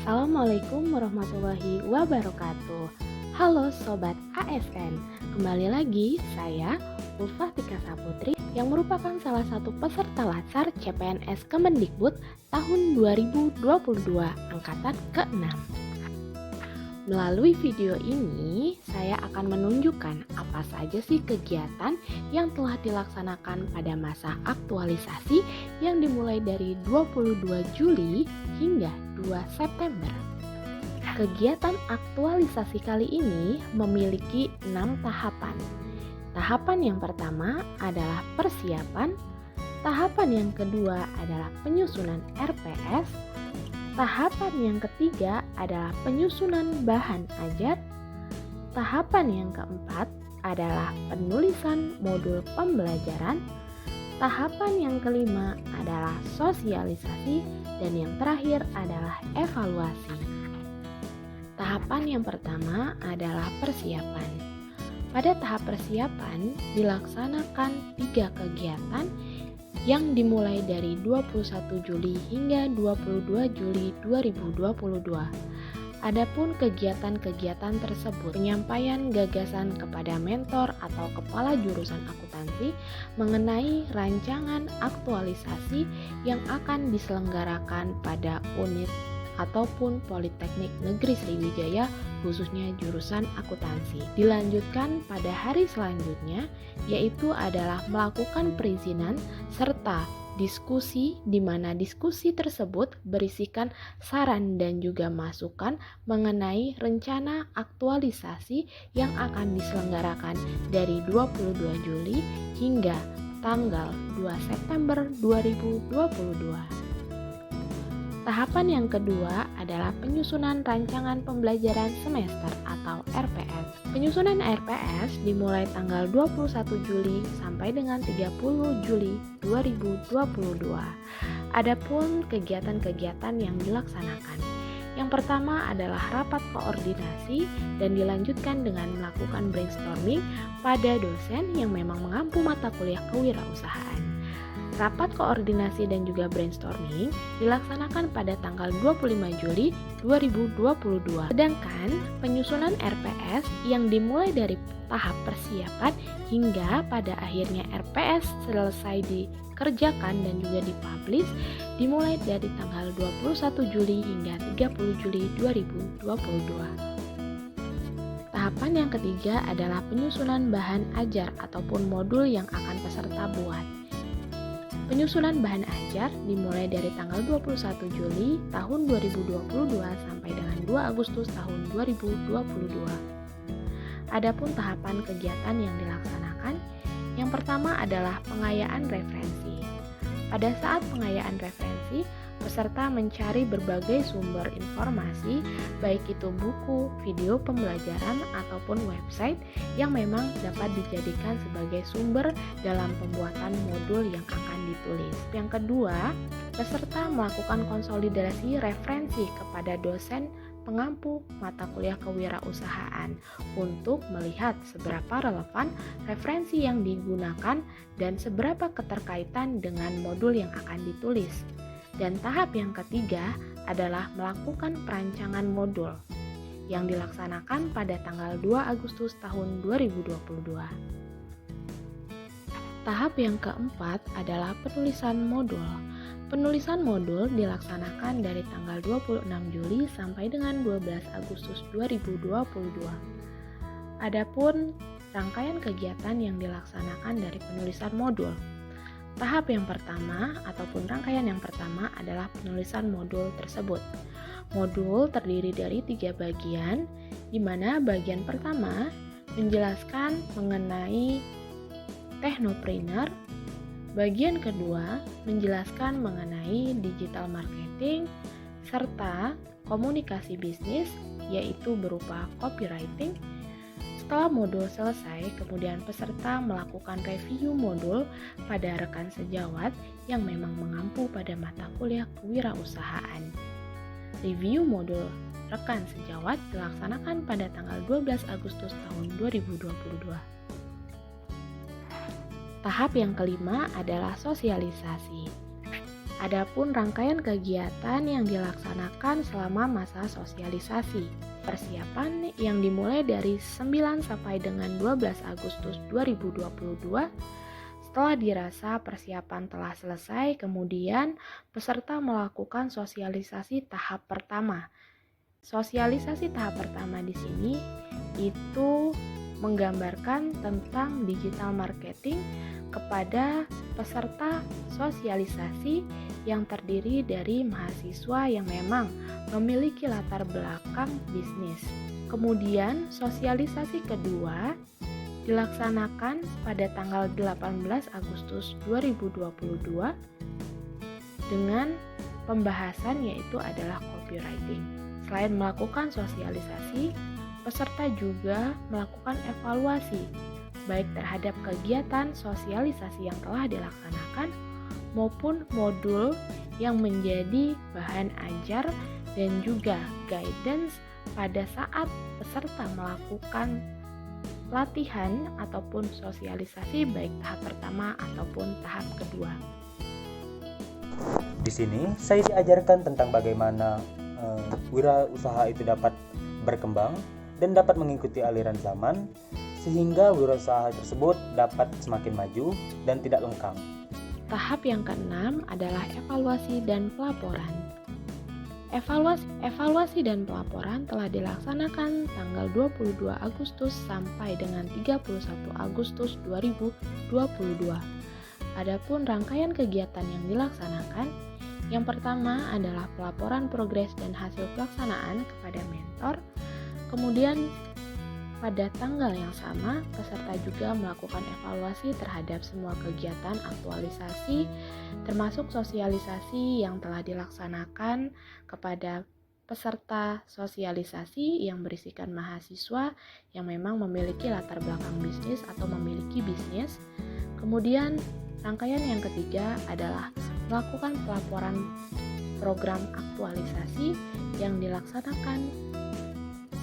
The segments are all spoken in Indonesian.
Assalamualaikum warahmatullahi wabarakatuh. Halo Sobat ASN, kembali lagi saya Ulfa Tika Saputri yang merupakan salah satu peserta Latsar CPNS Kemendikbud tahun 2022 angkatan ke-6. Melalui video ini, saya akan menunjukkan apa saja sih kegiatan yang telah dilaksanakan pada masa aktualisasi yang dimulai dari 22 Juli hingga 2 September. Kegiatan aktualisasi kali ini memiliki 6 tahapan. Tahapan yang pertama adalah persiapan, tahapan yang kedua adalah penyusunan RPS, tahapan yang ketiga adalah penyusunan bahan ajar. Tahapan yang keempat adalah penulisan modul pembelajaran. Tahapan yang kelima adalah sosialisasi dan yang terakhir adalah evaluasi. Tahapan yang pertama adalah persiapan. Pada tahap persiapan dilaksanakan 3 kegiatan yang dimulai dari 21 Juli hingga 22 Juli 2022. Adapun kegiatan-kegiatan tersebut penyampaian gagasan kepada mentor atau kepala jurusan akuntansi mengenai rancangan aktualisasi yang akan diselenggarakan pada unit ataupun Politeknik Negeri Sriwijaya khususnya jurusan akuntansi. Dilanjutkan pada hari selanjutnya yaitu adalah melakukan perizinan serta diskusi di mana diskusi tersebut berisikan saran dan juga masukan mengenai rencana aktualisasi yang akan diselenggarakan dari 22 Juli hingga tanggal 2 September 2022. Tahapan yang kedua adalah penyusunan rancangan pembelajaran semester atau RPS. Penyusunan RPS dimulai tanggal 21 Juli sampai dengan 30 Juli 2022. Adapun kegiatan-kegiatan yang dilaksanakan. Yang pertama adalah rapat koordinasi dan dilanjutkan dengan melakukan brainstorming pada dosen yang memang mengampu mata kuliah kewirausahaan. Rapat koordinasi dan juga brainstorming dilaksanakan pada tanggal 25 Juli 2022. Sedangkan penyusunan RPS yang dimulai dari tahap persiapan hingga pada akhirnya RPS selesai dikerjakan dan juga dipublish dimulai dari tanggal 21 Juli hingga 30 Juli 2022. Tahapan yang ketiga adalah penyusunan bahan ajar ataupun modul yang akan peserta buat. Penyusunan bahan ajar dimulai dari tanggal 21 Juli tahun 2022 sampai dengan 2 Agustus tahun 2022. Adapun tahapan kegiatan yang dilaksanakan, yang pertama adalah pengayaan referensi. Pada saat pengayaan referensi, peserta mencari berbagai sumber informasi, baik itu buku, video pembelajaran, ataupun website yang memang dapat dijadikan sebagai sumber dalam pembuatan modul yang akan ditulis. Yang kedua, peserta melakukan konsolidasi referensi kepada dosen pengampu mata kuliah kewirausahaan untuk melihat seberapa relevan referensi yang digunakan dan seberapa keterkaitan dengan modul yang akan ditulis. Dan tahap yang ketiga adalah melakukan perancangan modul yang dilaksanakan pada tanggal 2 Agustus tahun 2022. Tahap yang keempat adalah penulisan modul. Penulisan modul dilaksanakan dari tanggal 26 Juli sampai dengan 12 Agustus 2022. Adapun rangkaian kegiatan yang dilaksanakan dari penulisan modul. Tahap yang pertama ataupun rangkaian yang pertama adalah penulisan modul tersebut. Modul terdiri dari 3 bagian, di mana bagian pertama menjelaskan mengenai teknopreneur, bagian kedua menjelaskan mengenai digital marketing, serta komunikasi bisnis, yaitu berupa copywriting. Setelah modul selesai, kemudian peserta melakukan review modul pada rekan sejawat yang memang mengampu pada mata kuliah kewirausahaan. Review modul rekan sejawat dilaksanakan pada tanggal 12 Agustus tahun 2022. Tahap yang kelima adalah sosialisasi. Adapun rangkaian kegiatan yang dilaksanakan selama masa sosialisasi. Persiapan yang dimulai dari 9 sampai dengan 12 Agustus 2022. Setelah dirasa persiapan telah selesai, kemudian peserta melakukan sosialisasi tahap pertama. Sosialisasi tahap pertama di sini itu menggambarkan tentang digital marketing kepada peserta sosialisasi yang terdiri dari mahasiswa yang memang memiliki latar belakang bisnis. Kemudian sosialisasi kedua dilaksanakan pada tanggal 18 Agustus 2022 dengan pembahasan yaitu adalah copywriting. Selain melakukan sosialisasi, peserta juga melakukan evaluasi baik terhadap kegiatan sosialisasi yang telah dilaksanakan maupun modul yang menjadi bahan ajar dan juga guidance pada saat peserta melakukan latihan ataupun sosialisasi baik tahap pertama ataupun tahap kedua. Di sini saya diajarkan tentang bagaimana wirausaha itu dapat berkembang dan dapat mengikuti aliran zaman sehingga wirausaha tersebut dapat semakin maju dan tidak lengkang. Tahap yang keenam adalah evaluasi dan pelaporan. Evaluasi dan pelaporan telah dilaksanakan tanggal 22 Agustus sampai dengan 31 Agustus 2022. Adapun rangkaian kegiatan yang dilaksanakan, yang pertama adalah pelaporan progres dan hasil pelaksanaan kepada mentor. Kemudian pada tanggal yang sama, peserta juga melakukan evaluasi terhadap semua kegiatan aktualisasi, termasuk sosialisasi yang telah dilaksanakan kepada peserta sosialisasi yang berisikan mahasiswa yang memang memiliki latar belakang bisnis atau memiliki bisnis. Kemudian, rangkaian yang ketiga adalah melakukan pelaporan program aktualisasi yang dilaksanakan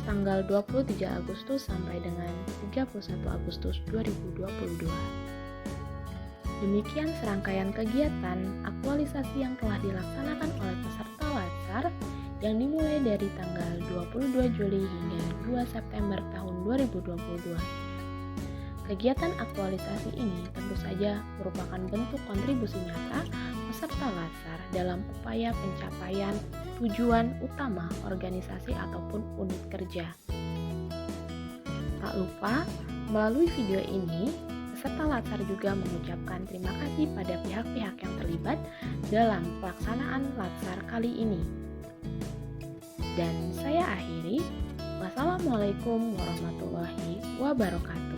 tanggal 23 Agustus sampai dengan 31 Agustus 2022. Demikian serangkaian kegiatan aktualisasi yang telah dilaksanakan oleh peserta Latsar yang dimulai dari tanggal 22 Juli hingga 2 September tahun 2022. Kegiatan aktualisasi ini tentu saja merupakan bentuk kontribusi nyata peserta Latsar dalam upaya pencapaian tujuan utama organisasi ataupun unit kerja. Tak lupa, melalui video ini, peserta Latsar juga mengucapkan terima kasih pada pihak-pihak yang terlibat dalam pelaksanaan Latsar kali ini. Dan saya akhiri. Wassalamualaikum warahmatullahi wabarakatuh.